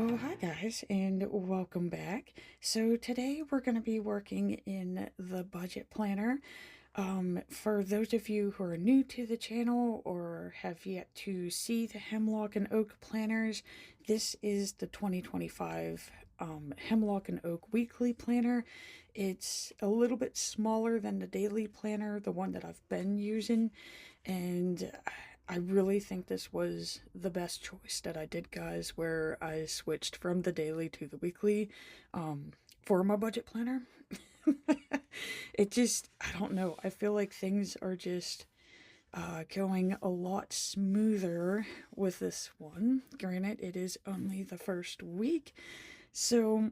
So, hi guys, and welcome back. So, today we're going to be working in the budget planner. For those of you who are new to the channel or have yet to see the Hemlock and Oak planners, this is the 2025 Hemlock and Oak weekly planner. It's a little bit smaller than the daily planner, the one that I've been using, and I really think this was the best choice that I did, guys, where I switched from the daily to the weekly for my budget planner. It just, I don't know, I feel like things are just going a lot smoother with this one. Granted, it is only the first week, so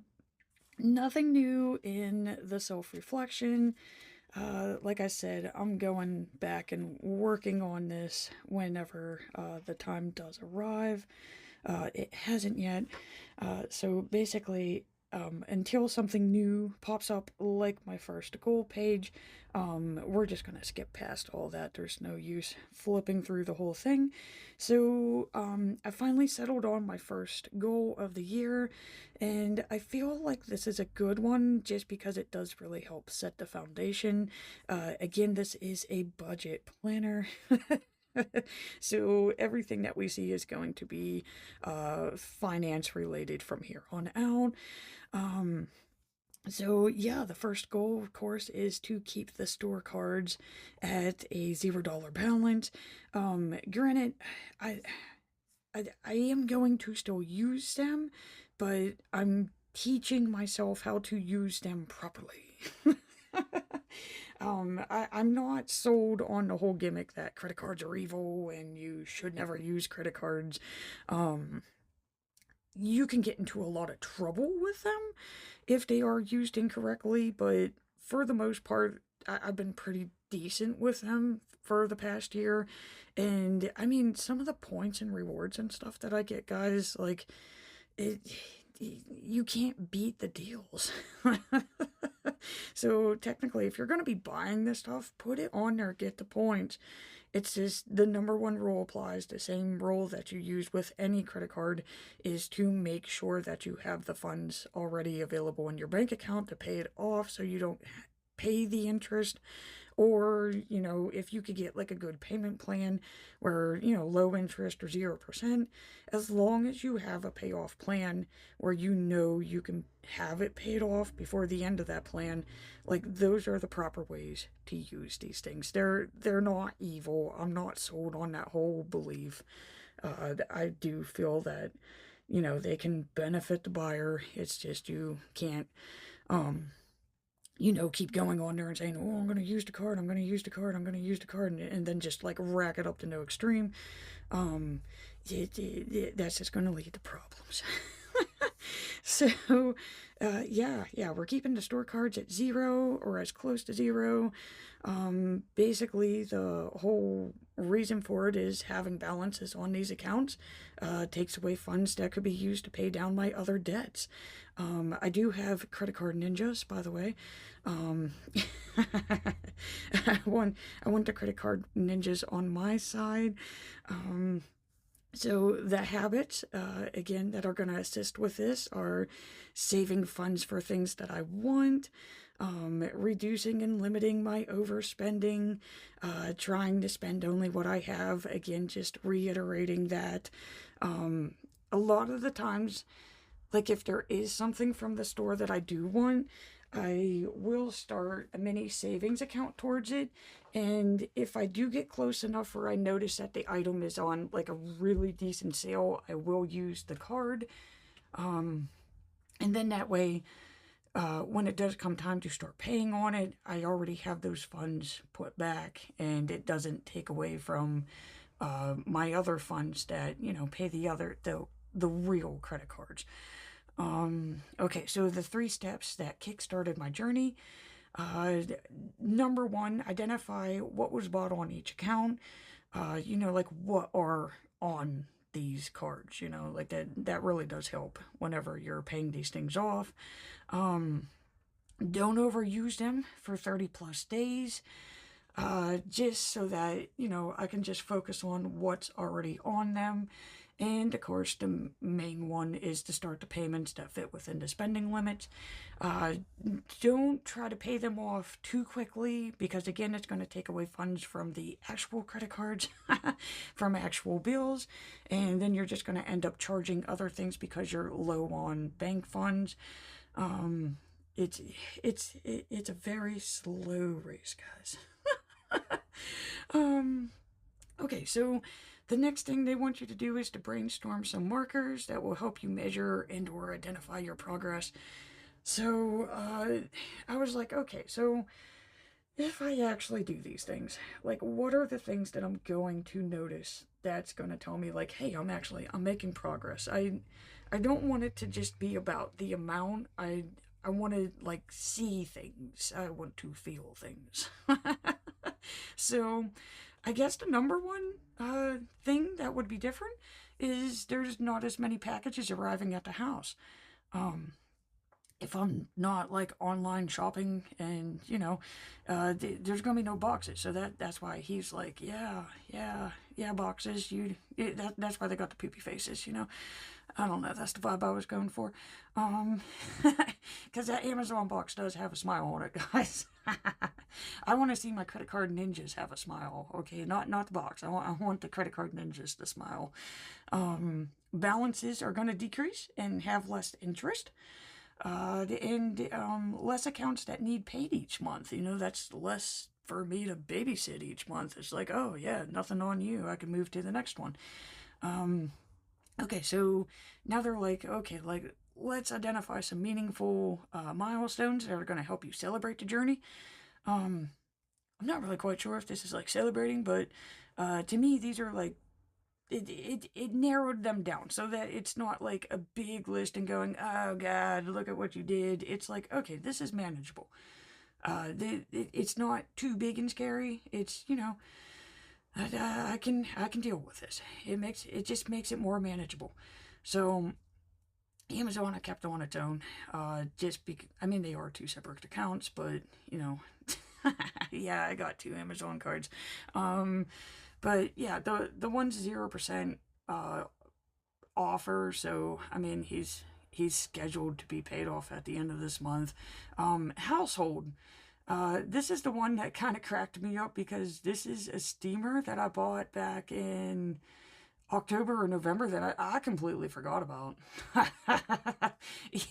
nothing new in the self-reflection. Like I said, I'm going back and working on this whenever the time does arrive. It hasn't yet. So basically, until something new pops up, like my first goal page, we're just going to skip past all that. There's no use flipping through the whole thing. So I finally settled on my first goal of the year, and I feel like this is a good one just because it does really help set the foundation. Again, this is a budget planner. So everything that we see is going to be finance related from here on out. Um, so yeah, the first goal, of course, is to keep the store cards at a $0 balance. Granted, I, I am going to still use them, but I'm teaching myself how to use them properly. I'm not sold on the whole gimmick that credit cards are evil and you should never use credit cards. Um, you can get into a lot of trouble with them if they are used incorrectly, but for the most part, I've been pretty decent with them for the past year. And I mean, some of the points and rewards and stuff that I get, guys, like, it, you can't beat the deals. So technically, if you're going to be buying this stuff, put it on there, get the points. It's just the number one rule applies. The same rule that you use with any credit card is to make sure that you have the funds already available in your bank account to pay it off so you don't pay the interest. Or, you know, if you could get like a good payment plan where, you know, low interest or 0%, as long as you have a payoff plan where you know you can have it paid off before the end of that plan, like those are the proper ways to use these things. They're not evil. I'm not sold on that whole belief. I do feel that, you know, they can benefit the buyer. It's just you can't you know, keep going on there and saying, oh, I'm going to use the card, I'm going to use the card, I'm going to use the card, and then just like rack it up to no extreme. Um, that's just going to lead to problems. So, yeah, we're keeping the store cards at 0 or as close to 0. Basically, the whole reason for it is having balances on these accounts takes away funds that could be used to pay down my other debts. I do have credit card ninjas, by the way. I want the credit card ninjas on my side. So the habits, again, that are going to assist with this are saving funds for things that I want, reducing and limiting my overspending, trying to spend only what I have. Again, just reiterating that a lot of the times, like if there is something from the store that I do want, I will start a mini savings account towards it. And if I do get close enough where I notice that the item is on like a really decent sale, I will use the card. And then that way, when it does come time to start paying on it, I already have those funds put back and it doesn't take away from my other funds that, you know, pay the real credit cards. Okay, so the 3 steps that kickstarted my journey. Number 1, identify what was bought on each account. You know, like what are on these cards, you know, like that really does help whenever you're paying these things off. Don't overuse them for 30 plus days. Just so that, you know, I can just focus on what's already on them. And of course, the main one is to start the payments that fit within the spending limits. Uh, don't try to pay them off too quickly because, again, it's going to take away funds from the actual credit cards, from actual bills, and then you're just going to end up charging other things because you're low on bank funds. Um, it's it's a very slow race, guys. um, Okay, so the next thing they want you to do is to brainstorm some markers that will help you measure and or identify your progress. So I was like, okay, so if I actually do these things, like what are the things that I'm going to notice that's going to tell me like, hey, I'm making progress. I don't want it to just be about the amount. I want to like see things. I want to feel things. So I guess the number one thing that would be different is there's not as many packages arriving at the house. Um, if I'm not like online shopping and there's gonna be no boxes, so that's why he's like, yeah, boxes. That's why they got the poopy faces. I don't know. That's the vibe I was going for. Because that Amazon box does have a smile on it, guys. I want to see my credit card ninjas have a smile. Okay, not the box. I want the credit card ninjas to smile. Balances are going to decrease and have less interest. And less accounts that need paid each month. That's less for me to babysit each month. It's like, oh yeah, nothing on you. I can move to the next one. Okay, so now they're like, okay, like let's identify some meaningful milestones that are going to help you celebrate the journey. I'm not really quite sure if this is like celebrating, but to me, these are like it narrowed them down so that it's not like a big list and going, oh god, look at what you did. It's like, okay, this is manageable. It's not too big and scary. It's I can deal with this. It just makes it more manageable. So Amazon I kept on its own. Just because I mean they are two separate accounts, but yeah, I got two Amazon cards. But yeah, the one's 0% offer. So I mean he's scheduled to be paid off at the end of this month. Household. This is the one that kind of cracked me up because this is a steamer that I bought back in October or November that I completely forgot about.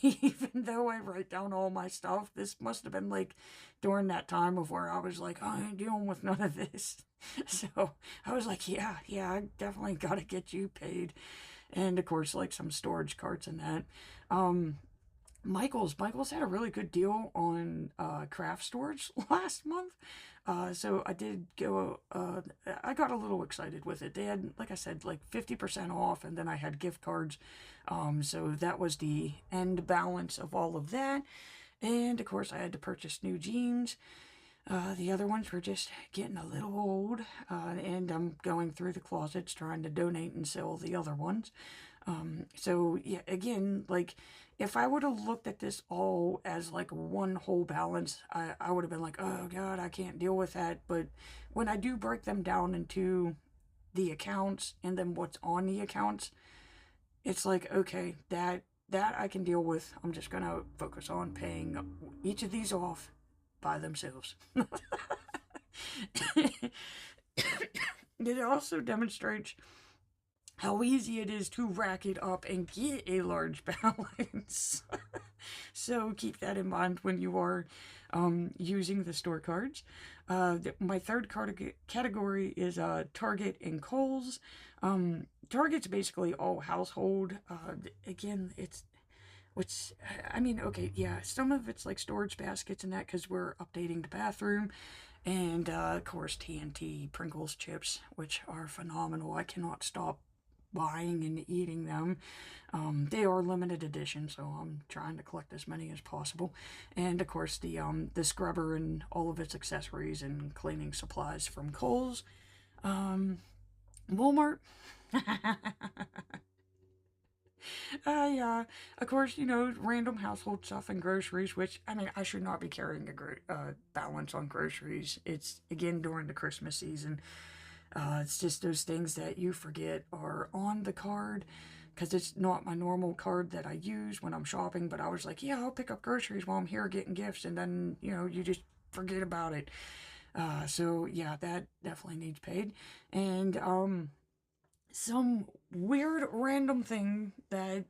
Even though I write down all my stuff, this must have been like during that time of where I was like, I ain't dealing with none of this. So I was like, yeah, I definitely got to get you paid. And of course, like some storage carts and that. Michael's had a really good deal on craft storage last month. So I did go, I got a little excited with it. They had, like I said, like 50% off, and then I had gift cards. So that was the end balance of all of that. And of course, I had to purchase new jeans. The other ones were just getting a little old, and I'm going through the closets trying to donate and sell the other ones. So yeah, again, like if I would have looked at this all as like one whole balance, I would have been like, oh God, I can't deal with that. But when I do break them down into the accounts and then what's on the accounts, it's like, okay, that I can deal with. I'm just gonna focus on paying each of these off by themselves. It also demonstrates how easy it is to rack it up and get a large balance. So keep that in mind when you are using the store cards. My third category is Target and Kohl's. Target's basically all household. Again, I mean, okay, yeah, some of it's like storage baskets and that because we're updating the bathroom. And of course, TNT Pringles chips, which are phenomenal. I cannot stop buying and eating them. They are limited edition, so I'm trying to collect as many as possible. And of course, the scrubber and all of its accessories and cleaning supplies from Kohl's. Walmart. Of course, random household stuff and groceries, which, I mean, I should not be carrying a balance on groceries. It's, again, during the Christmas season. It's just those things that you forget are on the card because it's not my normal card that I use when I'm shopping. But I was like, yeah, I'll pick up groceries while I'm here getting gifts, and then you just forget about it. So yeah, that definitely needs paid. And some weird random thing that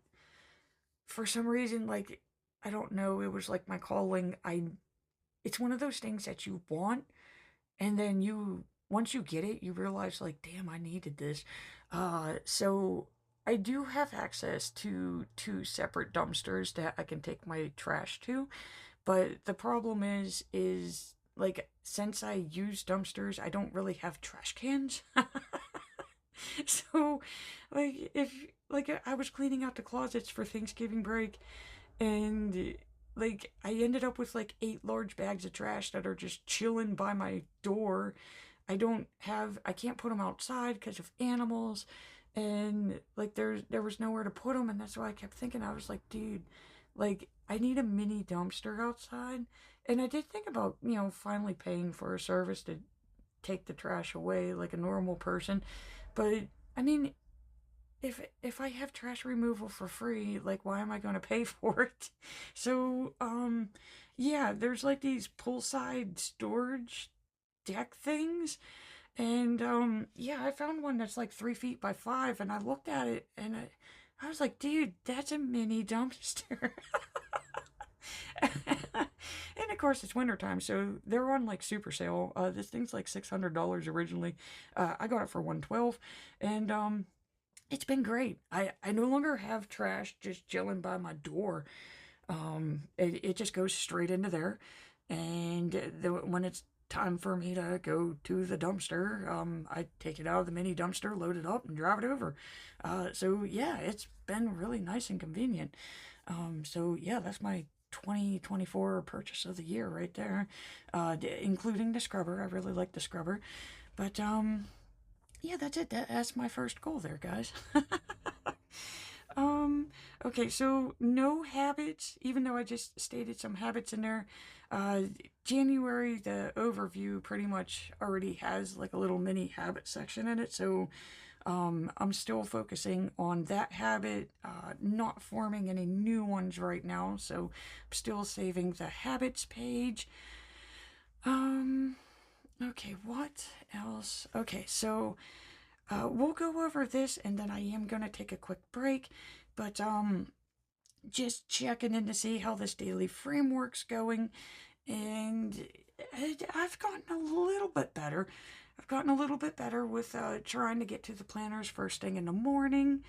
for some reason, like, I don't know, it was like my calling. It's one of those things that you want, and then once you get it, you realize, like, damn, I needed this. So I do have access to two separate dumpsters that I can take my trash to, but the problem is like, since I use dumpsters, I don't really have trash cans. So, like, if like I was cleaning out the closets for Thanksgiving break, and like I ended up with like 8 large bags of trash that are just chilling by my door. I can't put them outside because of animals, and like there was nowhere to put them, and that's why I kept thinking. I was like, dude, like I need a mini dumpster outside. And I did think about, finally paying for a service to take the trash away like a normal person. But I mean, if I have trash removal for free, like why am I going to pay for it? So yeah, there's like these poolside storage deck things, and yeah, I found one that's like 3 feet by 5, and I looked at it, and I was like, dude, that's a mini dumpster. And of course, it's wintertime, so they're on like super sale. This thing's like $600 originally. I got it for 112, and it's been great. I no longer have trash just chilling by my door. It just goes straight into there, and when it's time for me to go to the dumpster, I take it out of the mini dumpster, load it up, and drive it over. So yeah, it's been really nice and convenient. So yeah, that's my 2024 purchase of the year right there, including the scrubber. I really like the scrubber, but yeah, that's it. That's my first goal there, guys. um, okay, so no habits, even though I just stated some habits in there. Uh, January, the overview pretty much already has like a little mini habit section in it, so I'm still focusing on that habit, not forming any new ones right now, so I'm still saving the habits page. Um, okay, what else? Okay, so we'll go over this, and then I am going to take a quick break, but just checking in to see how this daily framework's going, and I've gotten a little bit better. I've gotten a little bit better with trying to get to the planners first thing in the morning.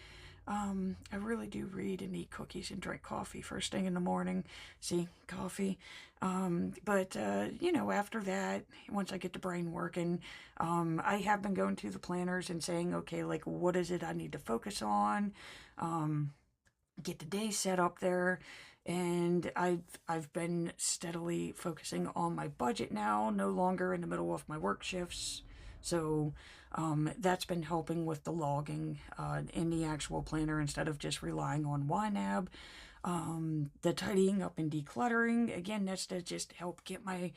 I really do read and eat cookies and drink coffee first thing in the morning. See, coffee. But after that, once I get the brain working, I have been going to the planners and saying, okay, like, what is it I need to focus on? Get the day set up there. And I've been steadily focusing on my budget now, no longer in the middle of my work shifts. So that's been helping with the logging in the actual planner instead of just relying on YNAB. The tidying up and decluttering, again, that's to just help get my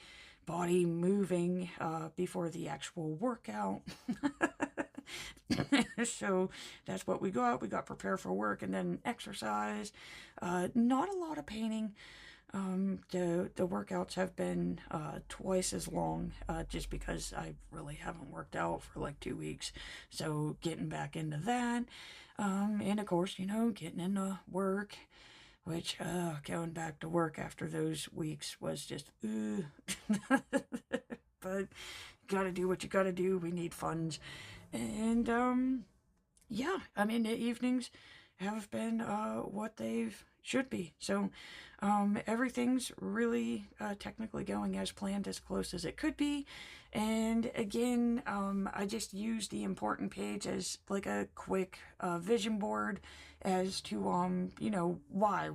body moving before the actual workout. So that's what we got. We got prepared for work and then exercise. Not a lot of painting. The workouts have been twice as long just because I really haven't worked out for like 2 weeks. So getting back into that. And of course, getting into work, which going back to work after those weeks was just, but gotta do what you gotta do. We need funds. And yeah, I mean, the evenings have been what they've should be. So everything's really technically going as planned, as close as it could be. And again, I just used the important page as like a quick vision board as to why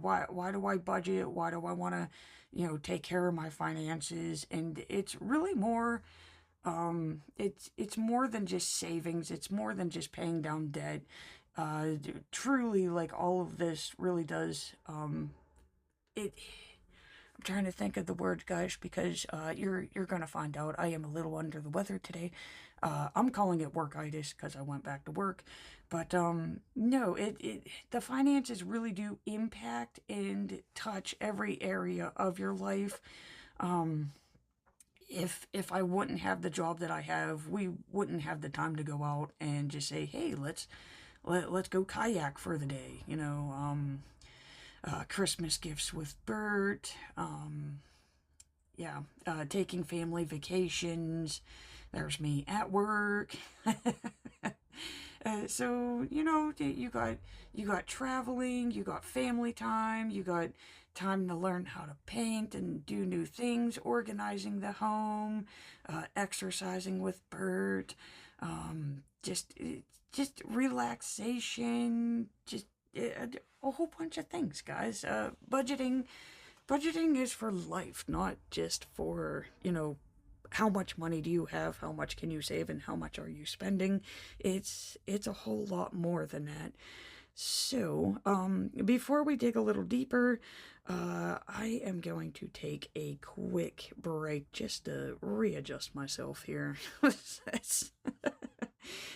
do I budget? Why do I want to take care of my finances? And it's really more it's more than just savings. It's more than just paying down debt. Truly, like, all of this really does it. I'm trying to think of the word, guys, because you're gonna find out I am a little under the weather today. I'm calling it workitis because I went back to work. But no, the finances really do impact and touch every area of your life. Um, if I wouldn't have the job that I have, we wouldn't have the time to go out and just say, hey, let's go kayak for the day. Christmas gifts with Bert. Yeah, taking family vacations. There's me at work. So you got traveling, you got family time, you got time to learn how to paint and do new things, organizing the home, exercising with Bert, just relaxation, just a whole bunch of things, guys. Budgeting is for life, not just for, how much money do you have, how much can you save, and how much are you spending. It's a whole lot more than that. So, before we dig a little deeper, I am going to take a quick break just to readjust myself here.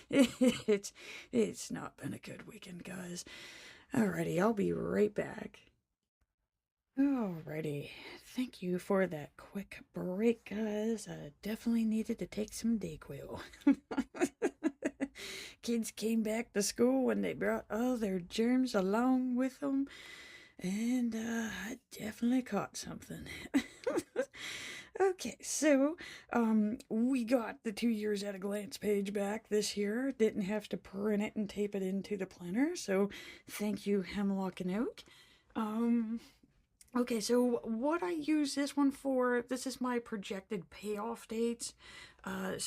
it's, it's not been a good weekend, guys. Alrighty, I'll be right back. Alrighty, thank you for that quick break, guys. I definitely needed to take some Dayquil. Kids came back to school and they brought all their germs along with them, and I definitely caught something. Okay, so we got the 2 years at a glance page back this year. Didn't have to print it and tape it into the planner, so thank you, Hemlock and Oak. Um, Okay, so what I use this one for, this is my projected payoff dates. Like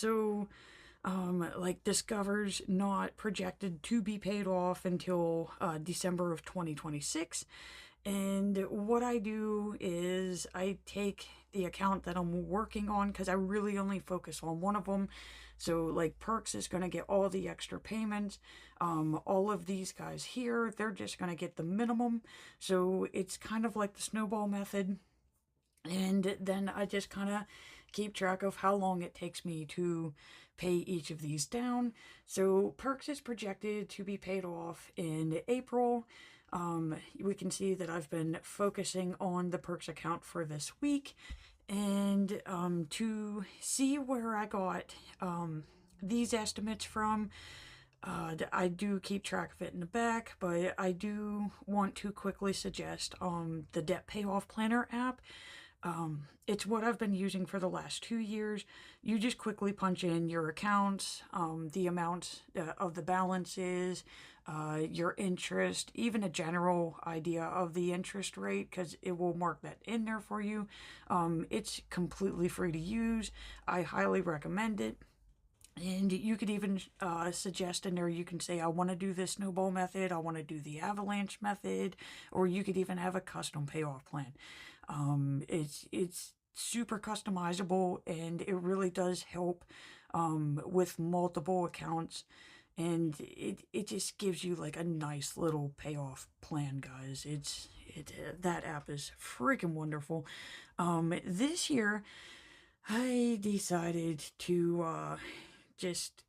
Discover's not projected to be paid off until December of 2026. And what I do is I take the account that I'm working on because I really only focus on one of them. So, like, Perks is going to get all the extra payments. All of these guys here, they're just going to get the minimum. So, it's kind of like the snowball method. And then I just kind of keep track of how long it takes me to pay each of these down. So, Perks is projected to be paid off in April. We can see that I've been focusing on the Perks account for this week. And to see where I got these estimates from, I do keep track of it in the back, but I do want to quickly suggest the Debt Payoff Planner app. It's what I've been using for the last 2 years. You just quickly punch in your accounts, the amount of the balances, your interest, even a general idea of the interest rate, because it will mark that in there for you. It's completely free to use. I highly recommend it. And you could even suggest in there, you can say, I want to do the snowball method, I want to do the avalanche method, or you could even have a custom payoff plan. It's super customizable, and it really does help with multiple accounts. And it just gives you like a nice little payoff plan, guys. That app is freaking wonderful. This year I decided to just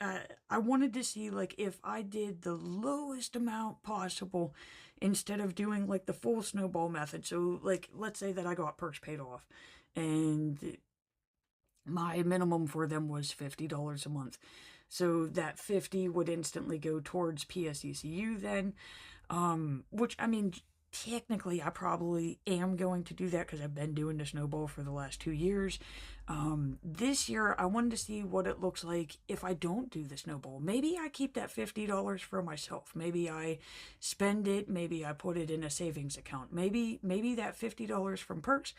I wanted to see, like, if I did the lowest amount possible instead of doing like the full snowball method. So, like, let's say that I got Perks paid off and my minimum for them was $50 a month. So that 50 would instantly go towards PSECU then, which, I mean, technically I probably am going to do that because I've been doing the snowball for the last 2 years. This year I wanted to see what it looks like if I don't do the snowball. Maybe I keep that $50 for myself. Maybe I spend it. Maybe I put it in a savings account. Maybe that $50 from Perks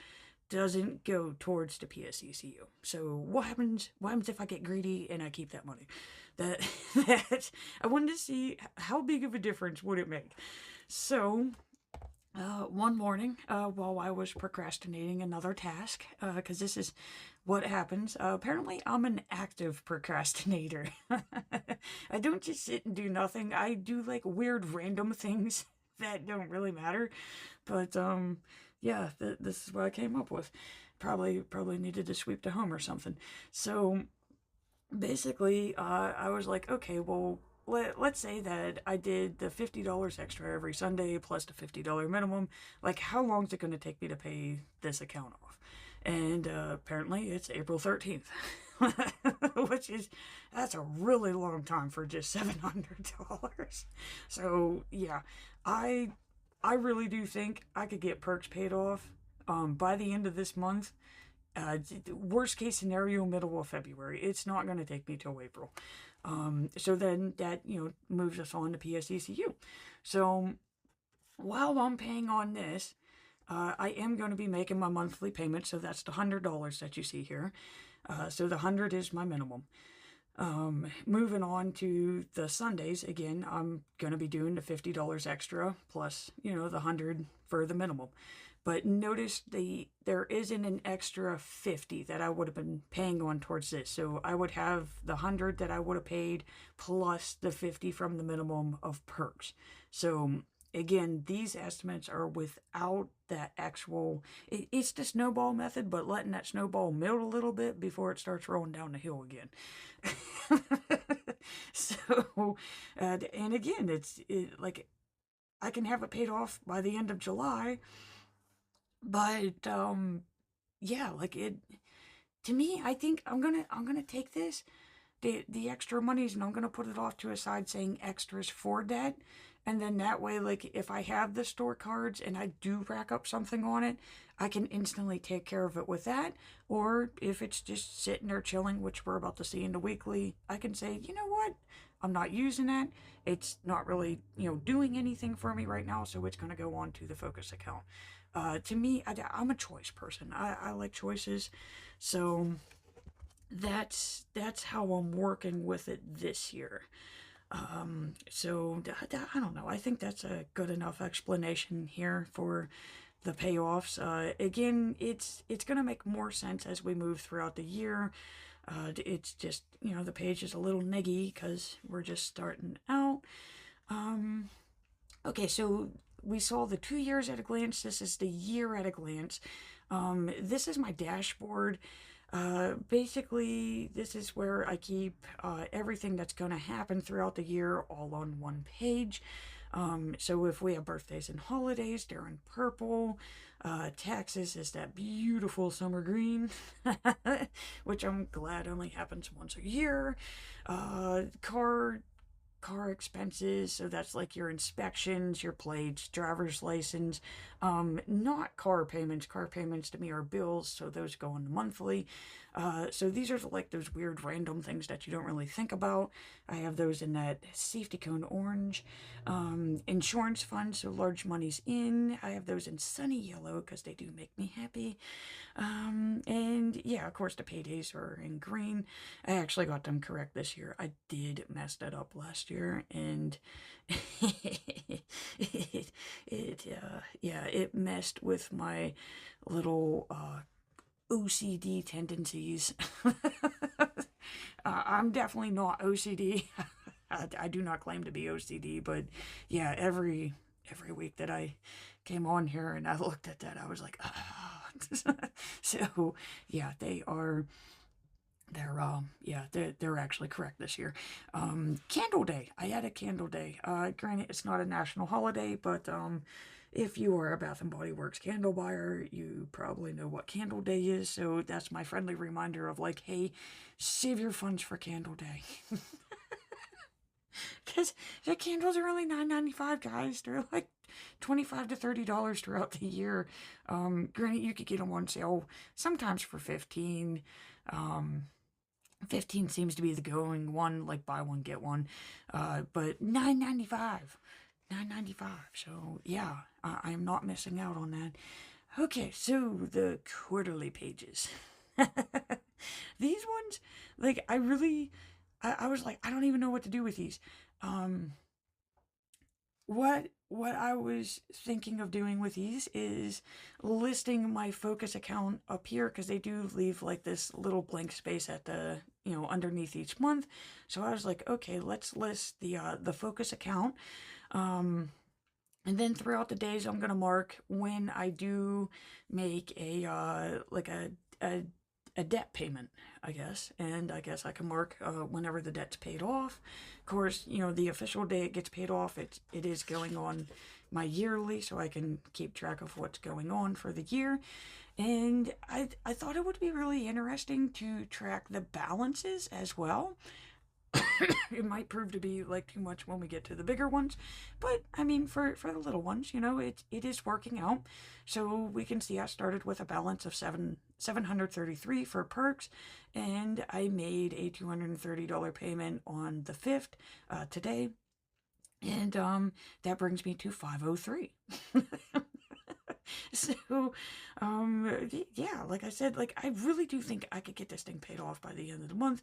doesn't go towards the PSECU. So what happens if I get greedy and I keep that money? That I wanted to see how big of a difference would it make. So one morning, while I was procrastinating another task, because this is what happens. Apparently, I'm an active procrastinator. I don't just sit and do nothing. I do like weird random things that don't really matter. But yeah, this is what I came up with. Probably needed to sweep the home or something. So basically, I was like, okay, well, let's say that I did the $50 extra every Sunday plus the $50 minimum. Like, how long is it going to take me to pay this account off? And apparently, it's April 13th, which is that's a really long time for just $700. So yeah, I I really do think I could get perks paid off by the end of this month. Worst case scenario, middle of February. It's not going to take me till April. So then that, moves us on to PSECU. So while I'm paying on this, I am going to be making my monthly payment. So that's the $100 that you see here. So the 100 is my minimum. Moving on to the Sundays, again, I'm going to be doing the $50 extra plus, the 100 for the minimum. But notice there isn't an extra 50 that I would have been paying on towards this. So I would have the 100 that I would have paid plus the 50 from the minimum of perks. So again, these estimates are without that actual, it's the snowball method, but letting that snowball melt a little bit before it starts rolling down the hill again. So, and again, like I can have it paid off by the end of July, but yeah, like it to me, I think I'm gonna take this the extra monies and I'm gonna put it off to a side saying extras for debt. And then that way, like if I have the store cards and I do rack up something on it, I can instantly take care of it with that. Or if it's just sitting there chilling, which we're about to see in the weekly, I can say, you know what? I'm not using that. It's not really, doing anything for me right now, so it's going to go on to the focus account. To me, I'm a choice person. I like choices. So that's how I'm working with it this year. So I don't know. I think that's a good enough explanation here for the payoffs. Again, it's gonna make more sense as we move throughout the year. It's just the page is a little niggy because we're just starting out. Okay, so we saw the 2 years at a glance. This is the year at a glance. This is my dashboard. Basically, this is where I keep everything that's going to happen throughout the year all on one page. So if we have birthdays and holidays, they're in purple. Taxes is that beautiful summer green, which I'm glad only happens once a year. Car expenses, so that's like your inspections, your plates, driver's license. Not car payments. Car payments to me are bills, so those go on monthly. So these are like those weird random things that you don't really think about. I have those in that safety cone orange. Insurance fund, so large money's in. I have those in sunny yellow because they do make me happy. And yeah, of course the paydays are in green. I actually got them correct this year. I did mess that up last year, and it messed with my little OCD tendencies. I'm definitely not OCD. I do not claim to be OCD, but yeah, every week that I came on here and I looked at that, I was like, ah. So yeah, they're actually correct this year. Candle Day. I had a Candle Day. Granted, it's not a national holiday, but if you are a Bath and Body Works candle buyer, you probably know what Candle Day is. So that's my friendly reminder of like, hey, save your funds for Candle Day. Because the candles are only $9.95, guys. They're like $25 to $30 throughout the year. Granted, you could get them on sale sometimes for 15. 15 seems to be the going one, like buy one get one. But $9.95, $9.95. So yeah, I am not missing out on that. Okay, so the quarterly pages. These ones, like I was like, I don't even know what to do with these. What I was thinking of doing with these is listing my focus account up here because they do leave like this little blank space at the underneath each month. So I was like, okay, let's list the focus account. And then throughout the days, I'm gonna mark when I do make a like a a debt payment, I guess. And I guess I can mark whenever the debt's paid off. Of course, you know, the official day it gets paid off, it is going on my yearly, so I can keep track of what's going on for the year. And I thought it would be really interesting to track the balances as well. It might prove to be like too much when we get to the bigger ones, but I mean, for the little ones, you know, it is working out. So we can see I started with a balance of 733 for perks, and I made a $230 payment on the 5th today, and that brings me to 503. So, yeah, like I said, like I really do think I could get this thing paid off by the end of the month.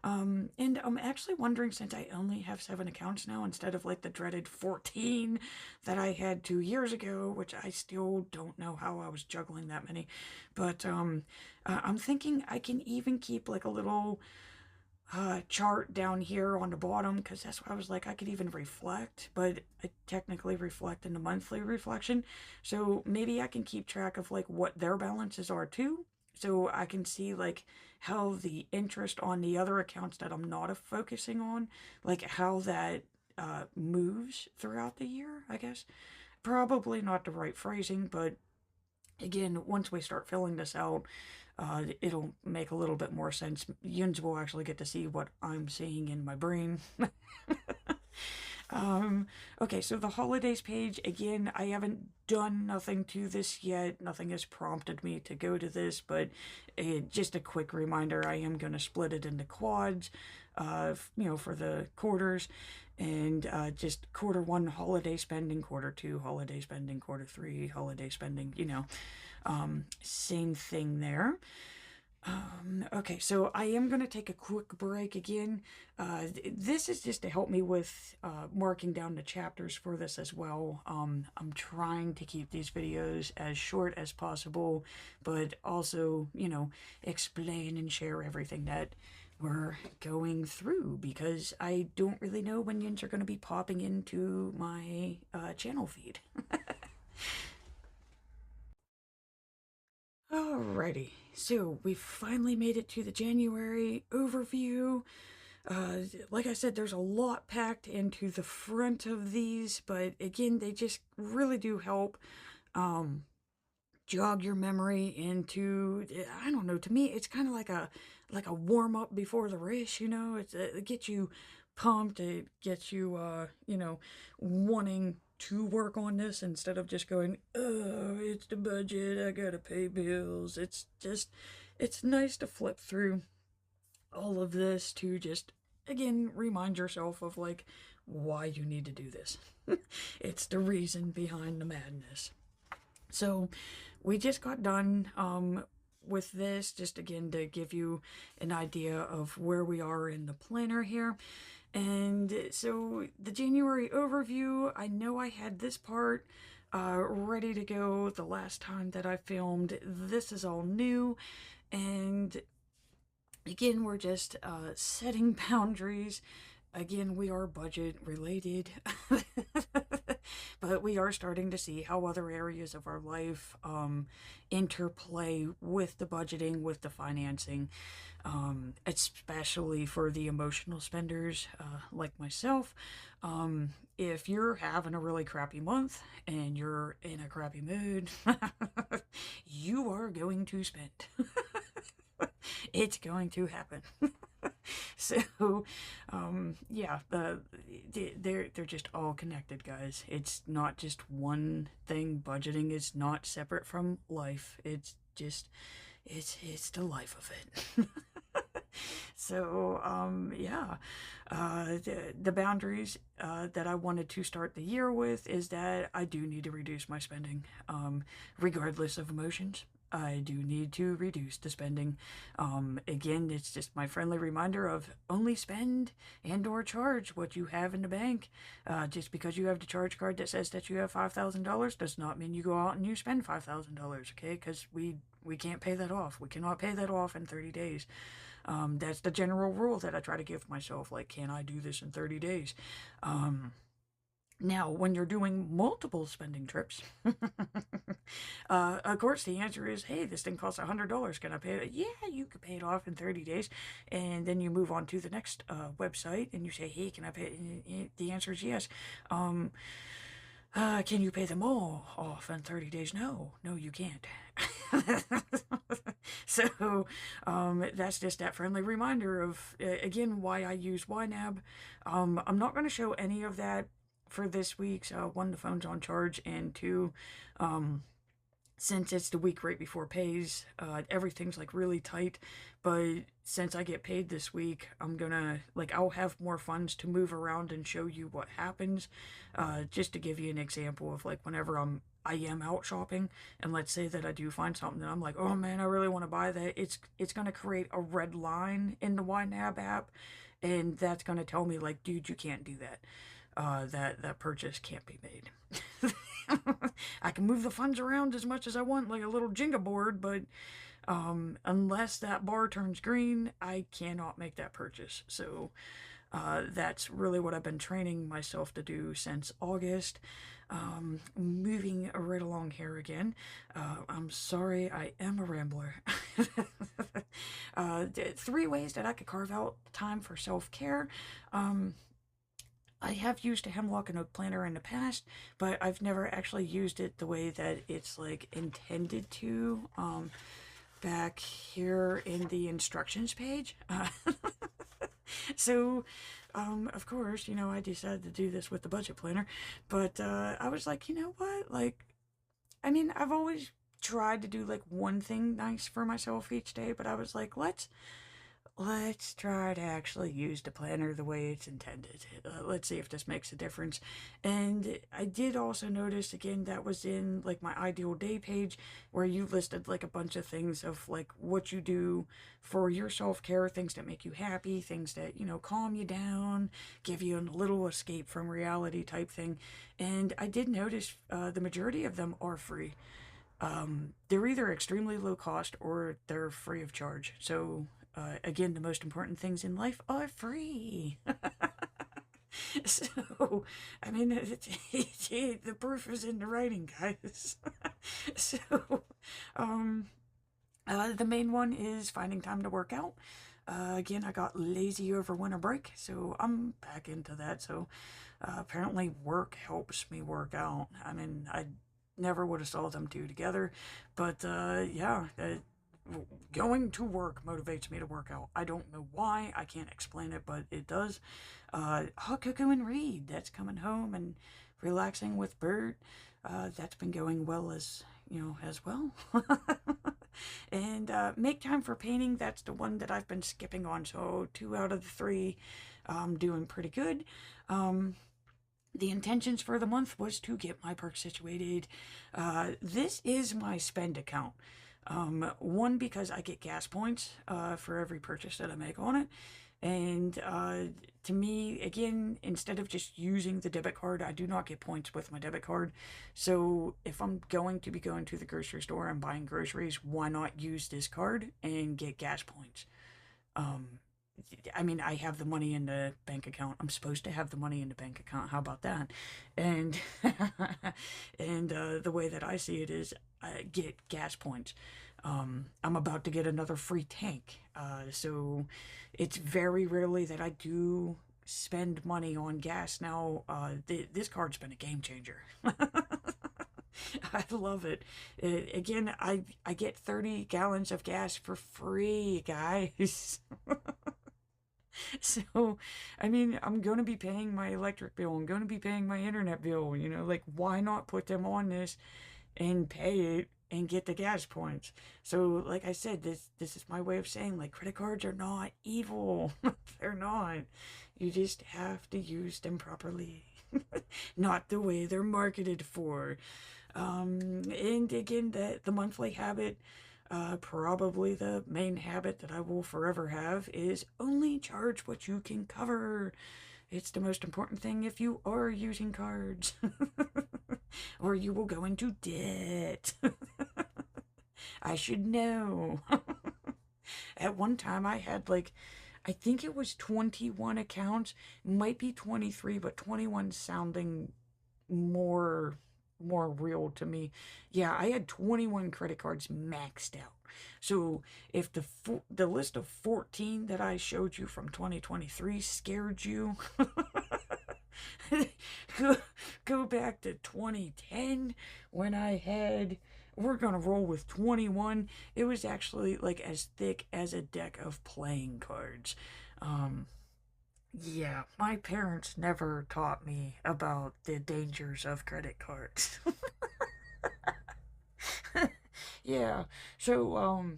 And I'm actually wondering, since I only have 7 accounts now instead of like the dreaded 14 that I had 2 years ago, which I still don't know how I was juggling that many. But I'm thinking I can even keep like a little chart down here on the bottom, because that's why I was like, I could even reflect, but I technically reflect in the monthly reflection. So maybe I can keep track of like what their balances are too, so I can see like how the interest on the other accounts that I'm not focusing on, like how that moves throughout the year, I guess. Probably not the right phrasing, but again, once we start filling this out, it'll make a little bit more sense. Yins will actually get to see what I'm seeing in my brain. Okay, so the holidays page, again, I haven't done nothing to this yet. Nothing has prompted me to go to this, but just a quick reminder, I am going to split it into quads, you know, for the quarters, and just quarter 1 holiday spending, quarter 2 holiday spending, quarter 3 holiday spending, you know, same thing there. Okay, so I am going to take a quick break again. This is just to help me with marking down the chapters for this as well. I'm trying to keep these videos as short as possible, but also, you know, explain and share everything that we're going through, because I don't really know when yins are going to be popping into my channel feed. Alrighty, so we finally made it to the January overview. Like I said, there's a lot packed into the front of these, but again, they just really do help jog your memory into, I don't know, to me, it's kind of like a warm up before the race, you know? It gets you pumped, it gets you, you know, wanting to work on this instead of just going, oh, it's the budget, I gotta pay bills. It's just, it's nice to flip through all of this to just, again, remind yourself of like why you need to do this. It's the reason behind the madness. So we just got done with this, just again to give you an idea of where we are in the planner here. And so the January overview, I know I had this part ready to go the last time that I filmed. This is all new, and again, we're just setting boundaries. Again, we are budget related, but we are starting to see how other areas of our life interplay with the budgeting, with the financing, especially for the emotional spenders like myself. If you're having a really crappy month and you're in a crappy mood, you are going to spend. It's going to happen. So, yeah, they're just all connected, guys. It's not just one thing. Budgeting is not separate from life. It's just, it's the life of it. So, yeah, the boundaries that I wanted to start the year with is that I do need to reduce my spending, regardless of emotions. I do need to reduce the spending. Again, it's just my friendly reminder of only spend and or charge what you have in the bank. Just because you have the charge card that says that you have $5,000 does not mean you go out and you spend $5,000, okay? Because we can't pay that off. We cannot pay that off in 30 days. That's the general rule that I try to give myself. Like, can I do this in 30 days? Now, when you're doing multiple spending trips, of course, the answer is, hey, this thing costs $100. Can I pay it? Yeah, you can pay it off in 30 days. And then you move on to the next website and you say, hey, can I pay it? And the answer is yes. Can you pay them all off in 30 days? No, you can't. So, that's just that friendly reminder of, again, why I use YNAB. I'm not going to show any of that for this week's. One, the phone's on charge, and two, since it's the week right before pays, everything's like really tight. But since I get paid this week, I'm gonna, like, I'll have more funds to move around and show you what happens. Just to give you an example of, like, whenever I am out shopping, and let's say that I do find something that I'm like, oh man, I really want to buy that. It's gonna create a red line in the YNAB app, and that's gonna tell me, like, dude, you can't do that. That purchase can't be made. I can move the funds around as much as I want, like a little Jenga board, but unless that bar turns green, I cannot make that purchase. So that's really what I've been training myself to do since August. Moving right along here again. I'm sorry, I am a rambler. 3 ways that I could carve out time for self-care. I have used a Hemlock and Oak planner in the past, but I've never actually used it the way that it's, like, intended to. Back here in the instructions page. So, of course, I decided to do this with the budget planner, but I was like, you know what? Like, I mean, I've always tried to do, like, one thing nice for myself each day, but I was like, let's try to actually use the planner the way it's intended. Let's see if this makes a difference. And I did also notice, again, that was in, like, my ideal day page, where you listed, like, a bunch of things of, like, what you do for your self-care, things that make you happy, things that, calm you down, give you a little escape from reality type thing. And I did notice the majority of them are free. They're either extremely low cost or they're free of charge. So again, the most important things in life are free. So, I mean, the proof is in the writing, guys. So, the main one is finding time to work out. Again, I got lazy over winter break, so I'm back into that. So, apparently work helps me work out. I mean, I never would have saw them two together, but yeah, going to work motivates me to work out. I don't know why, I can't explain it, but it does. Hot cocoa and read, that's coming home, and relaxing with Bert, that's been going well as well. And make time for painting, that's the one that I've been skipping on, so 2 out of the 3 doing pretty good. The intentions for the month was to get my perk situated. This is my spend account. One, because I get gas points for every purchase that I make on it. And to me, again, instead of just using the debit card, I do not get points with my debit card. So if I'm going to be going to the grocery store and buying groceries, why not use this card and get gas points? I mean, I have the money in the bank account. I'm supposed to have the money in the bank account. How about that? And and the way that I see it is, I get gas points. I'm about to get another free tank. So it's very rarely that I do spend money on gas now. This card's been a game changer. I love it. Again, I get 30 gallons of gas for free, guys. So, I mean, I'm going to be paying my electric bill. I'm going to be paying my internet bill. Like, why not put them on this and pay it and get the gas points? So, like I said, this is my way of saying, like, credit cards are not evil. They're not. You just have to use them properly. Not the way they're marketed for. And again, the monthly habit, probably the main habit that I will forever have, is only charge what you can cover. It's the most important thing if you are using cards. Or you will go into debt. I should know. At one time I had, like, I think it was 21 accounts, might be 23, but 21 sounding more real to me. Yeah, I had 21 credit cards maxed out. So if the list of 14 that I showed you from 2023 scared you, go, go back to 2010 when I had, we're gonna roll with 21. It was actually like as thick as a deck of playing cards. Um, yeah, my parents never taught me about the dangers of credit cards. Yeah, so,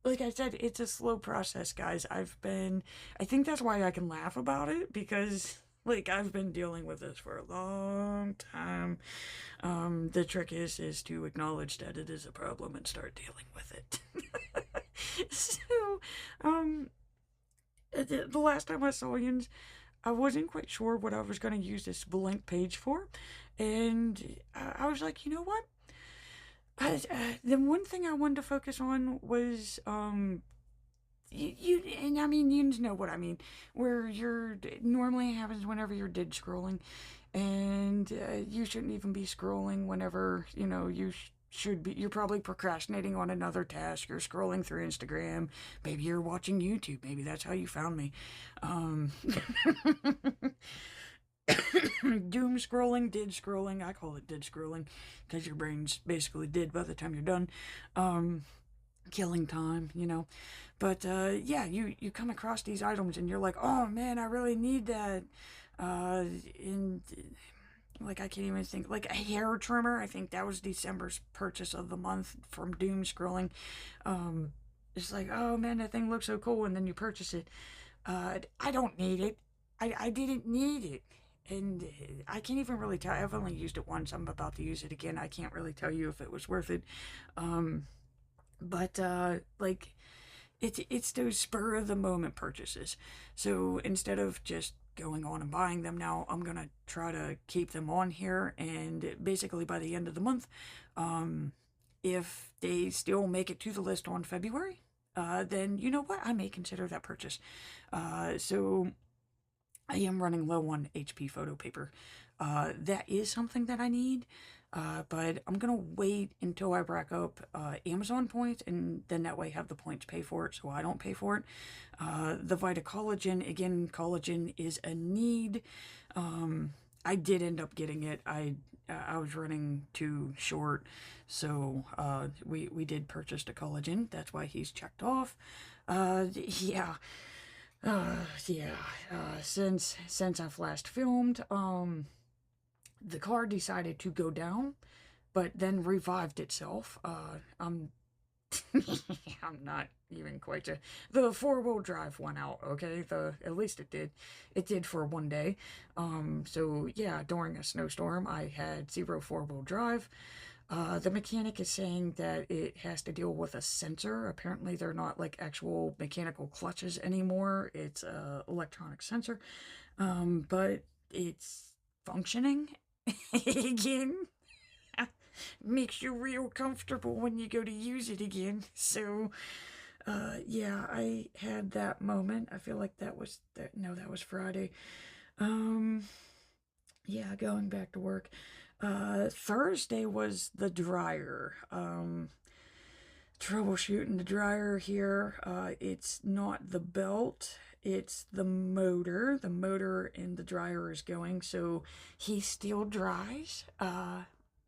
like I said, it's a slow process, guys. I think that's why I can laugh about it because, like, I've been dealing with this for a long time. The trick is to acknowledge that it is a problem and start dealing with it. So, um, the last time I saw Yins, I wasn't quite sure what I was going to use this blank page for, and I was like, you know what? The one thing I wanted to focus on was and I mean you know what I mean, where you're normally happens whenever you're dead scrolling, and you shouldn't even be scrolling whenever should be. You're probably procrastinating on another task. You're scrolling through Instagram. Maybe you're watching YouTube. Maybe that's how you found me. Um, Doom scrolling, did scrolling. I call it did scrolling because your brain's basically dead by the time you're done. Um, Killing time, you know. But yeah, you come across these items and you're like, oh man, I really need that. And like I can't even think, like a hair trimmer. I think that was December's purchase of the month from Doom scrolling. Um, it's like, oh man, that thing looks so cool, and then you purchase it. I don't need it. I didn't need it. And I can't even really tell. I've only used it once. I'm about to use it again. I can't really tell you if it was worth it. Um, but like it's those spur of the moment purchases. So instead of just going on and buying them now, I'm gonna try to keep them on here, and basically by the end of the month, um, if they still make it to the list on February, then you know what, I may consider that purchase. So I am running low on HP photo paper. That is something that I need, but I'm gonna wait until I rack up Amazon points, and then that way have the points pay for it, so I don't pay for it. The Vita Collagen, again, collagen is a need. I did end up getting it. I was running too short, so we did purchase the collagen. That's why he's checked off. Yeah. Yeah. Since I've last filmed, the car decided to go down, but then revived itself. I'm not even quite sure. The four-wheel drive went out. Okay, at least it did. It did for one day. So yeah, during a snowstorm, I had zero four-wheel drive. The mechanic is saying that it has to deal with a sensor. Apparently, they're not like actual mechanical clutches anymore. It's a electronic sensor. But it's functioning again. Makes you real comfortable when you go to use it again. So, yeah, I had that moment. I feel like that was no, that was Friday. Um, yeah, going back to work. Thursday was the dryer. Troubleshooting the dryer here. It's not the belt, it's the motor. The motor in the dryer is going, so he still dries,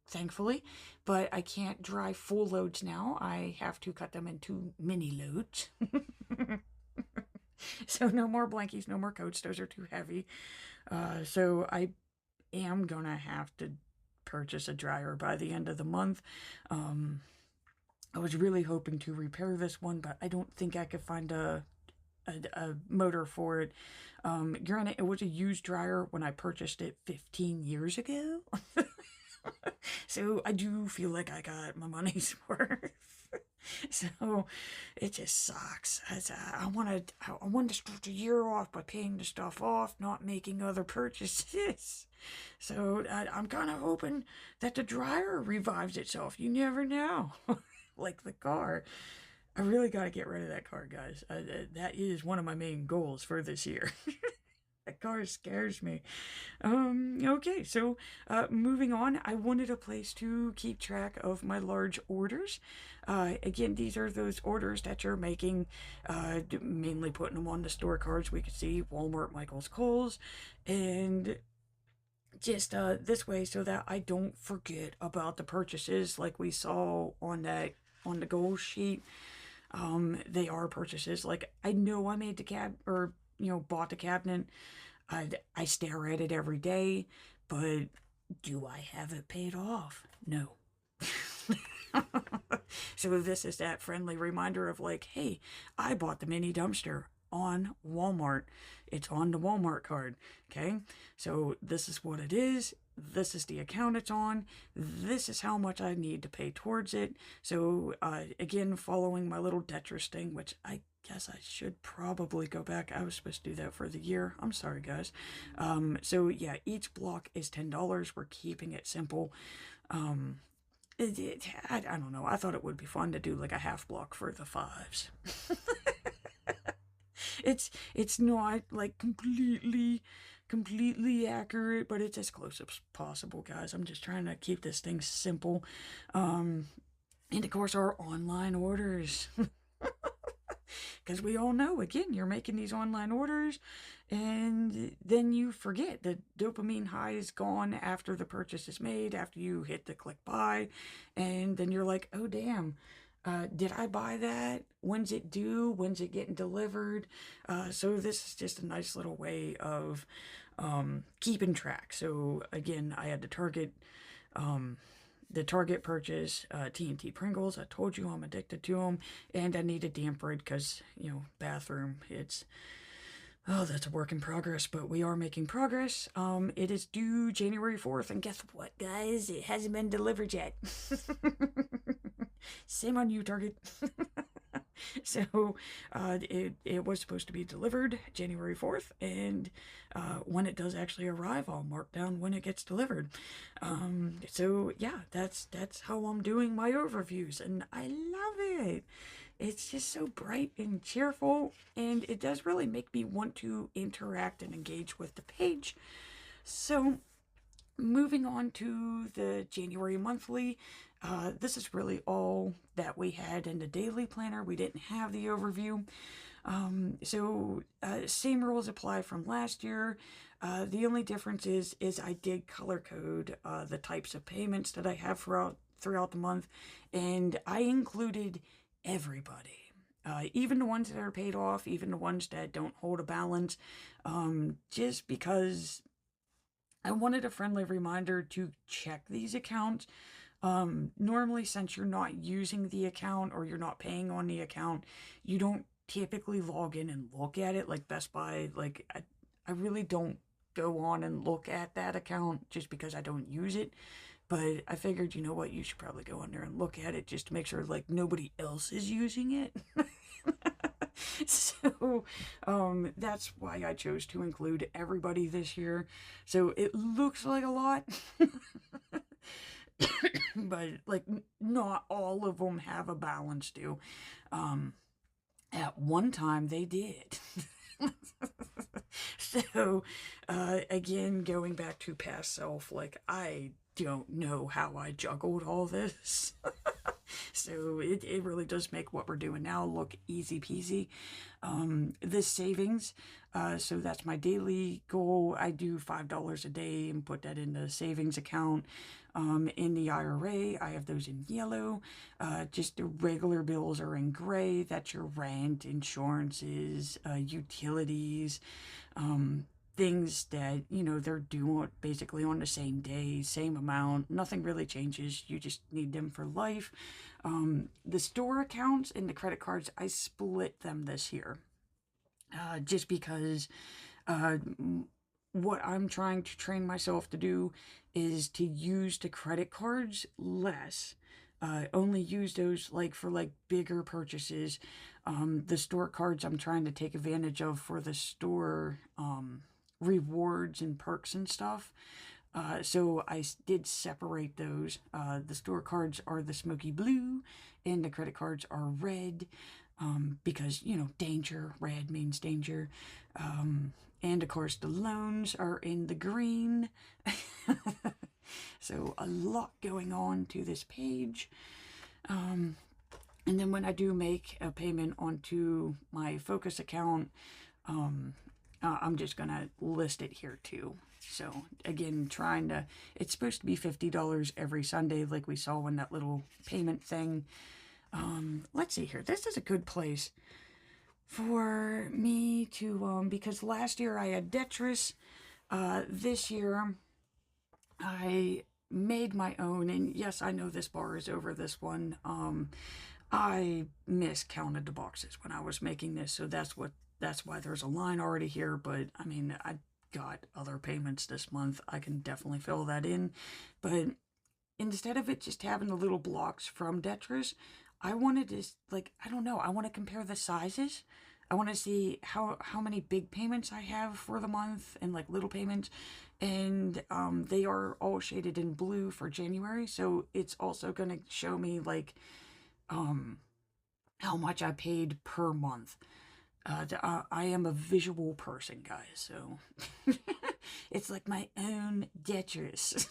thankfully, but I can't dry full loads now. I have to cut them into mini loads. So no more blankies, no more coats. Those are too heavy. So I am gonna have to purchase a dryer by the end of the month. I was really hoping to repair this one, but I don't think I could find a motor for it. Granted, it was a used dryer when I purchased it 15 years ago. So I do feel like I got my money's worth. So it just sucks. I wanted to start the year off by paying the stuff off, not making other purchases. So I'm kind of hoping that the dryer revives itself. You never know. Like the car. I really got to get rid of that car, guys. That is one of my main goals for this year. That car scares me. Okay, so moving on, I wanted a place to keep track of my large orders. Again, these are those orders that you're making, mainly putting them on the store cards. We could see Walmart, Michael's, Kohl's, and just this way so that I don't forget about the purchases like we saw on that on the goal sheet. They are purchases. Like I know I made the or bought the cabinet. I stare at it every day, but do I have it paid off? No. So this is that friendly reminder of like, hey, I bought the mini dumpster on Walmart. It's on the Walmart card. Okay. So this is what it is. This is the account it's on. This is how much I need to pay towards it. So again, following my little Tetris thing, which I guess I should probably go back. I was supposed to do that for the year. I'm sorry, guys. So yeah, each block is $10. We're keeping it simple. I don't know. I thought it would be fun to do like a half block for the fives. It's not like completely accurate, but it's as close as possible, guys. I'm just trying to keep this thing simple. And of course our online orders. Because we all know, again, you're making these online orders and then you forget the dopamine high is gone after the purchase is made, after you hit the click buy, and then you're like, oh damn, did I buy that? When's it due? When's it getting delivered? So this is just a nice little way of keeping track. So again, I had the Target purchase, TNT Pringles. I told you I'm addicted to them, and I needed damp bread because, bathroom, that's a work in progress, but we are making progress. It is due January 4th, and guess what, guys? It hasn't been delivered yet. Same on you, Target. So it was supposed to be delivered January 4th, and when it does actually arrive, I'll mark down when it gets delivered. So yeah, that's how I'm doing my overviews, and I love it. It's just so bright and cheerful, and it does really make me want to interact and engage with the page. So moving on to the January monthly, this is really all that we had in the daily planner. We didn't have the overview. So same rules apply from last year. The only difference is I did color code the types of payments that I have throughout the month, and I included everybody. Even the ones that are paid off, even the ones that don't hold a balance, just because I wanted a friendly reminder to check these accounts. Normally, since you're not using the account or you're not paying on the account, you don't typically log in and look at it. Like Best Buy, like I really don't go on and look at that account just because I don't use it. But I figured, you know what, you should probably go in there and look at it just to make sure like nobody else is using it. So that's why I chose to include everybody this year. So it looks like a lot. But like not all of them have a balance due. At one time they did. So again, going back to past self, like I don't know how I juggled all this. So it really does make what we're doing now look easy peasy. This savings, so that's my daily goal. I do $5 a day and put that in the savings account. In the IRA, I have those in yellow. Just the regular bills are in gray. That's your rent, insurances, utilities, things that, they're due basically on the same day, same amount. Nothing really changes. You just need them for life. The store accounts and the credit cards, I split them this year. Just because what I'm trying to train myself to do is to use the credit cards less. Only use those for bigger purchases. The store cards I'm trying to take advantage of for the store rewards and perks and stuff. So I did separate those. The store cards are the smoky blue and the credit cards are red. Because, danger, red means danger. And of course, the loans are in the green. So a lot going on to this page. And then when I do make a payment onto my Focus account, I'm just going to list it here too. So again, it's supposed to be $50 every Sunday, like we saw in that little payment thing. Let's see here. This is a good place for me to, because last year I had Detrus. This year I made my own, and yes, I know this bar is over this one. I miscounted the boxes when I was making this, so that's why there's a line already here. But I mean, I got other payments this month. I can definitely fill that in. But instead of it just having the little blocks from Detrus, I wanted to, like, I don't know, I want to compare the sizes. I want to see how many big payments I have for the month and like little payments. And they are all shaded in blue for January, so it's also going to show me like how much I paid per month. I am a visual person, guys, so it's like my own Detrus.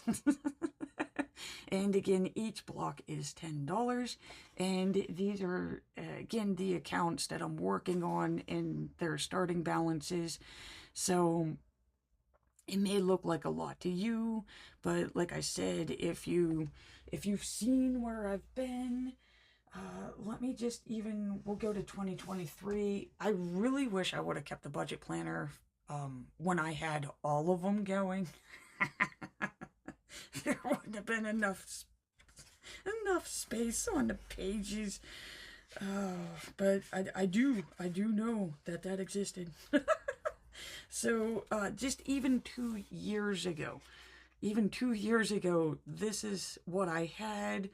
And again, each block is $10, and these are again the accounts that I'm working on and their starting balances. So it may look like a lot to you, but like I said, if you've seen where I've been, let me just we'll go to 2023. I really wish I would have kept the budget planner when I had all of them going. There wouldn't have been enough space on the pages. But I do know that existed. So just even 2 years ago, this is what I had.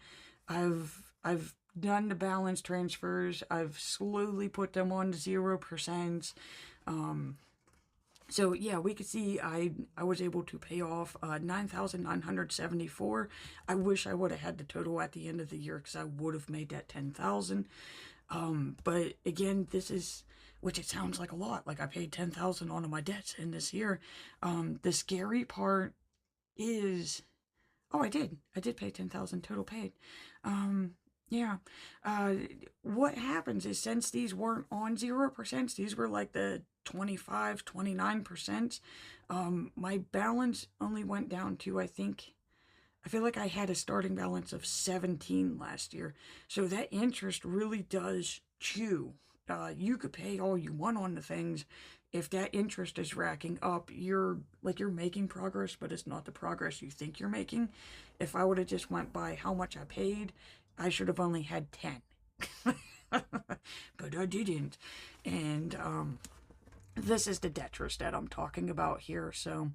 I've done the balance transfers. I've slowly put them on 0%. So yeah, we could see I was able to pay off $9,974. I wish I would have had the total at the end of the year, because I would have made that $10,000. But again, which it sounds like a lot. Like I paid $10,000 on my debts in this year. The scary part is, I did pay $10,000 total paid. Yeah. What happens is, since these weren't on 0%, these were like the 25, 29%. My balance only went down to, I feel like I had a starting balance of 17 last year. So that interest really does chew. You could pay all you want on the things. If that interest is racking up, you're making progress, but it's not the progress you think you're making. If I would have just went by how much I paid, I should have only had 10. But I didn't. And this is the Detrus that I'm talking about here. So,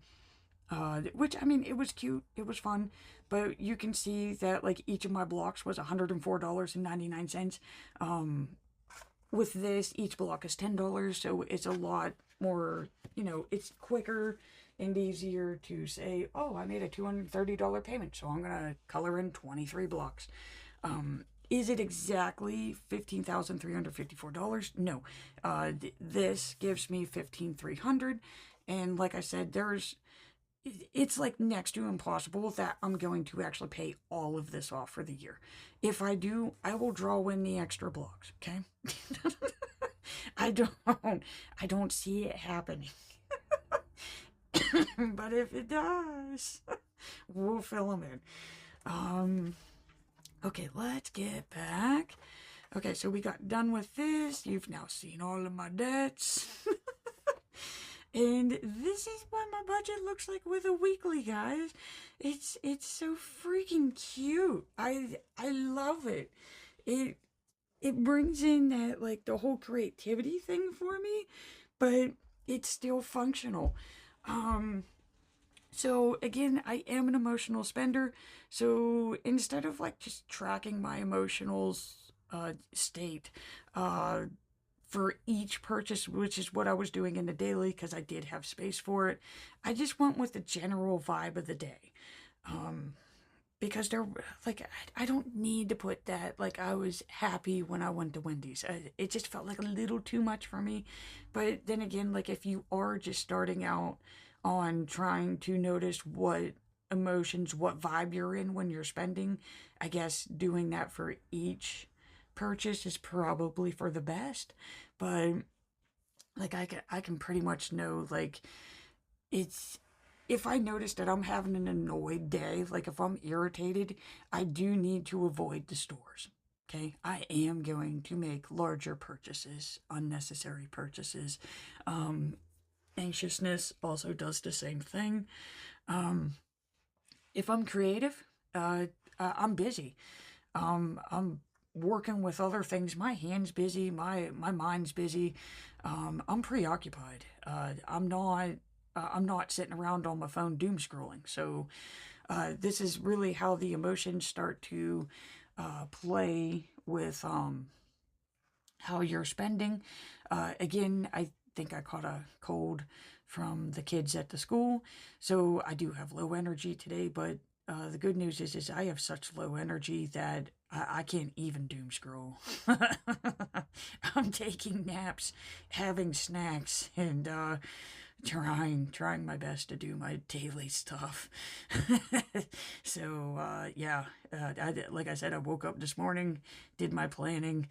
which, I mean, it was cute. It was fun. But you can see that, like, each of my blocks was $104.99. With this, each block is $10. So it's a lot more, it's quicker and easier to say, oh, I made a $230 payment, so I'm going to color in 23 blocks. Is it exactly $15,354? No. This gives me $15,300. And like I said, it's like next to impossible that I'm going to actually pay all of this off for the year. If I do, I will draw in the extra blocks, okay? I don't see it happening. But if it does, we'll fill them in. Okay, let's get back. Okay, so we got done with this. You've now seen all of my debts. And this is what my budget looks like with a weekly, guys. It's so freaking cute. I love it. It brings in that, like, the whole creativity thing for me, but it's still functional. So again, I am an emotional spender. So instead of like just tracking my emotional state for each purchase, which is what I was doing in the daily because I did have space for it, I just went with the general vibe of the day. because they're like, I don't need to put that, like, I was happy when I went to Wendy's. It just felt like a little too much for me. But then again, like, if you are just starting out on trying to notice what emotions, what vibe you're in when you're spending, I guess doing that for each purchase is probably for the best. But like, I can pretty much know, like, it's, if I notice that I'm having an annoyed day, like if I'm irritated, I do need to avoid the stores. Okay, I am going to make larger purchases, unnecessary purchases. Um, Anxiousness also does the same thing. Um, if I'm creative, I'm busy. I'm working with other things. My hands busy. My mind's busy. I'm preoccupied. I'm not sitting around on my phone doom scrolling. So this is really how the emotions start to play with how you're spending. Again, I think I caught a cold from the kids at the school, so I do have low energy today. But the good news is I have such low energy that I can't even doom scroll. I'm taking naps, having snacks, and trying my best to do my daily stuff. So yeah, like I said, I woke up this morning, did my planning,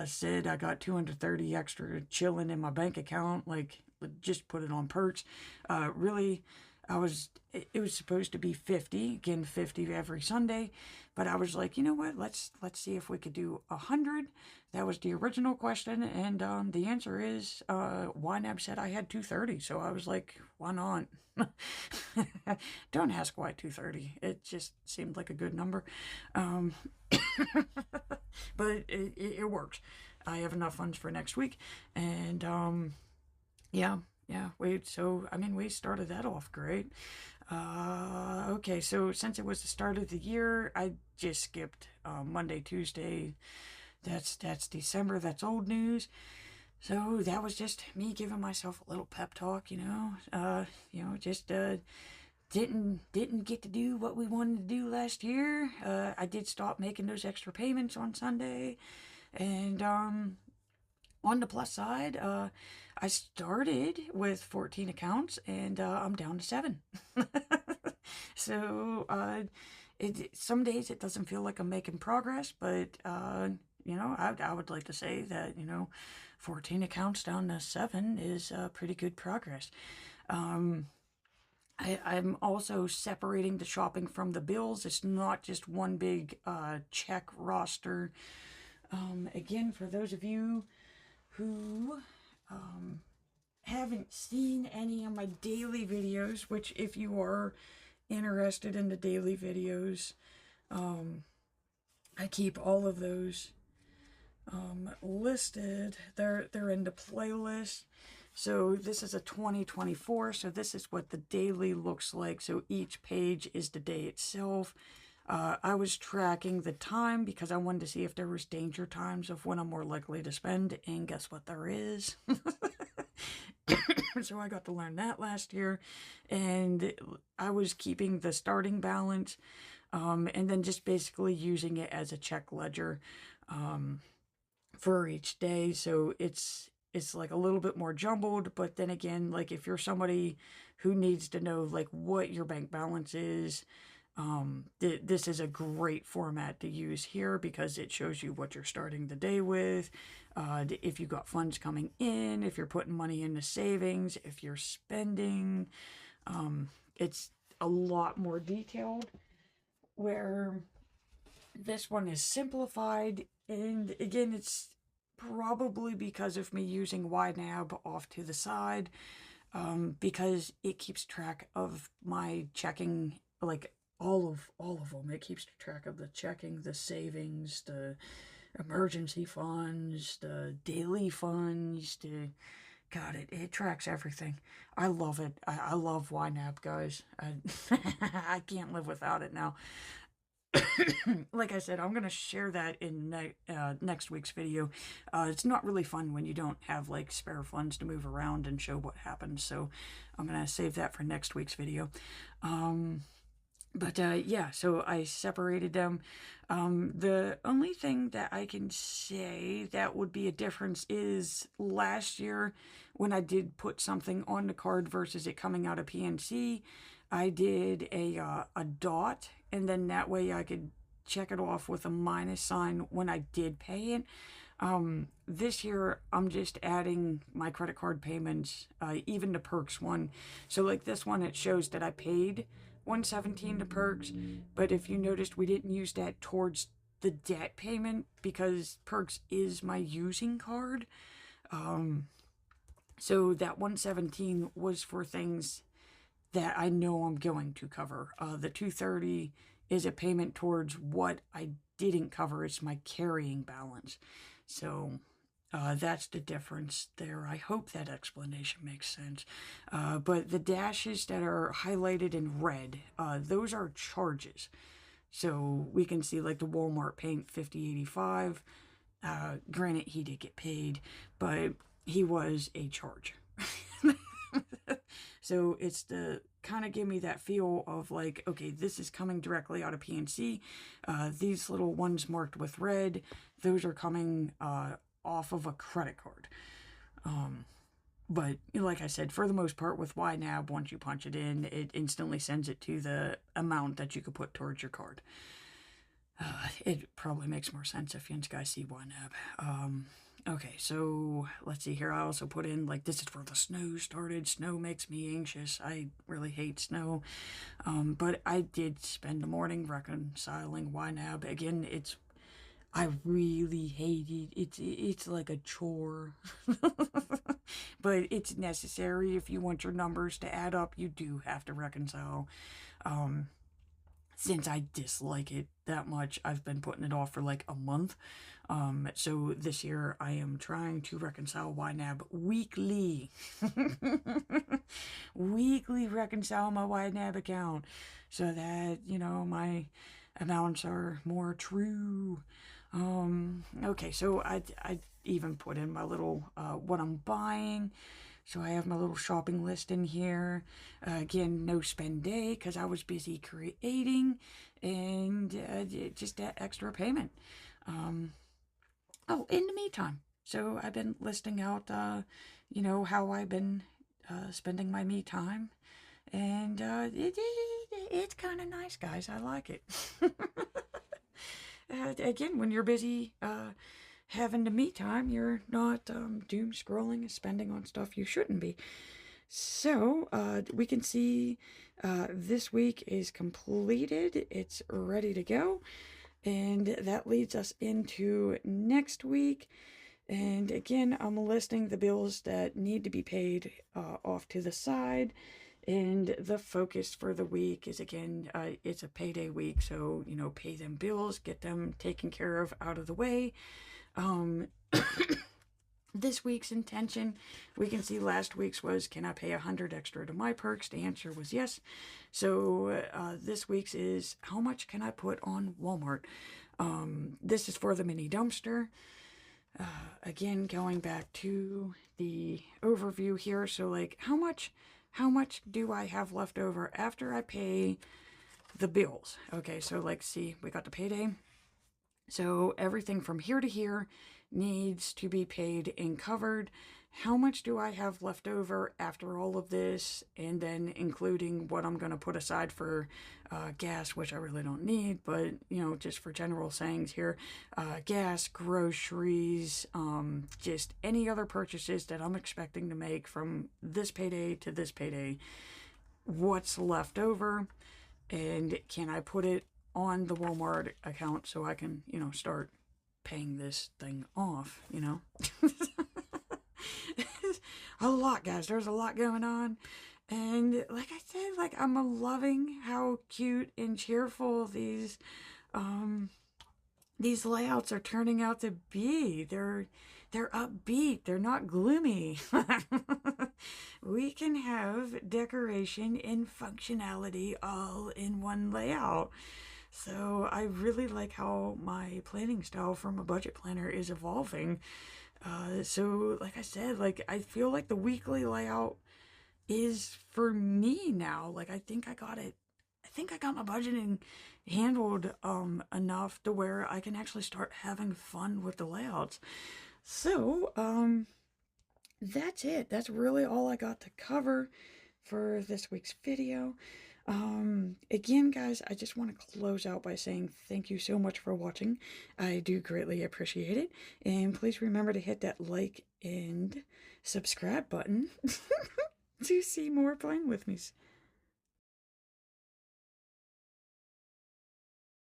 said I got 230 extra chilling in my bank account, like just put it on perks. Really, it was supposed to be 50, again 50 every Sunday, but I was like, you know what, let's see if we could do 100. That was the original question, and the answer is YNAB said I had 230, so I was like, why not? Don't ask why 230. It just seemed like a good number. But it works. I have enough funds for next week, and yeah, we started that off great. Okay, so since it was the start of the year, I just skipped Monday, Tuesday. That's December. That's old news. So that was just me giving myself a little pep talk, just didn't get to do what we wanted to do last year. I did stop making those extra payments on Sunday, and on the plus side, I started with 14 accounts, and I'm down to 7. So some days it doesn't feel like I'm making progress, but I would like to say that 14 accounts down to 7 is pretty good progress. I'm also separating the shopping from the bills. It's not just one big check roster. Again, for those of you who haven't seen any of my daily videos, which if you are interested in the daily videos, I keep all of those listed. They're in the playlist. So this is a 2024, so this is what the daily looks like. So each page is the day itself. I was tracking the time because I wanted to see if there was danger times of when I'm more likely to spend, and guess what, there is. So I got to learn that last year, and I was keeping the starting balance, and then just basically using it as a check ledger for each day. So it's like a little bit more jumbled, but then again, like if you're somebody who needs to know like what your bank balance is, this is a great format to use here because it shows you what you're starting the day with, if you got funds coming in, if you're putting money into savings, if you're spending. It's a lot more detailed, where this one is simplified, and again, it's probably because of me using YNAB off to the side, because it keeps track of my checking, like all of them. It keeps track of the checking, the savings, the emergency funds, the daily funds, God, it tracks everything. I love it. I love YNAB, guys. I can't live without it now. Like I said, I'm going to share that in next week's video. It's not really fun when you don't have like spare funds to move around and show what happens, so I'm going to save that for next week's video. But yeah, so I separated them. The only thing that I can say that would be a difference is last year when I did put something on the card versus it coming out of PNC, I did a dot, and then that way I could check it off with a minus sign when I did pay it. This year I'm just adding my credit card payments, even the perks one. So like this one, it shows that I paid 117 to perks, but if you noticed, we didn't use that towards the debt payment because perks is my using card. Um, so that 117 was for things that I know I'm going to cover. The 230 is a payment towards what I didn't cover. It's my carrying balance. So that's the difference there. I hope that explanation makes sense. But the dashes that are highlighted in red, those are charges. So we can see like the Walmart paint 5085. Granted, he did get paid, but he was a charge. So it's the kind of give me that feel of like, okay, this is coming directly out of PNC. These little ones marked with red, those are coming off of a credit card. But like I said, for the most part with YNAB, once you punch it in, it instantly sends it to the amount that you could put towards your card. It probably makes more sense if you guys see YNAB. Okay, so let's see here. I also put in, like, this is for the snow started. Snow makes me anxious. I really hate snow. But I did spend the morning reconciling YNAB. Again, I really hate it. It's like a chore. But it's necessary if you want your numbers to add up. You do have to reconcile. Since I dislike it that much, I've been putting it off for like a month. So this year I am trying to reconcile YNAB weekly. Weekly reconcile my YNAB account so that, my amounts are more true. Okay, so I even put in my little, what I'm buying. So I have my little shopping list in here. Again, no spend day because I was busy creating and just that extra payment. Oh, in the meantime, so I've been listing out, how I've been spending my me time. And it's kind of nice, guys. I like it. Again, when you're busy having the me time, you're not doom scrolling and spending on stuff you shouldn't be. So we can see this week is completed. It's ready to go. And that leads us into next week. And again, I'm listing the bills that need to be paid off to the side. And the focus for the week is, again, it's a payday week. So, pay them bills, get them taken care of out of the way. This week's intention, we can see last week's was, can I pay 100 extra to my perks? The answer was yes. So this week's is, how much can I put on Walmart? This is for the mini dumpster. Again, going back to the overview here. So like, how much do I have left over after I pay the bills? Okay, so like, see, we got the payday. So everything from here to here needs to be paid and covered. How much do I have left over after all of this? And then including what I'm going to put aside for gas, which I really don't need, but, just for general sayings here, gas, groceries, just any other purchases that I'm expecting to make from this payday to this payday. What's left over? And can I put it on the Walmart account so I can, start paying this thing off, A lot, guys. There's a lot going on. And like I said, like, I'm loving how cute and cheerful these layouts are turning out to be. They're upbeat. They're not gloomy. We can have decoration and functionality all in one layout. So I really like how my planning style from a budget planner is evolving. So like I said, like, I feel like the weekly layout is for me now. Like, I think I got it think I got my budgeting handled enough to where I can actually start having fun with the layouts. So, that's it. That's really all I got to cover for this week's video. Again, guys, I just want to close out by saying thank you so much for watching. I do greatly appreciate it. And please remember to hit that like and subscribe button to see more playing with me.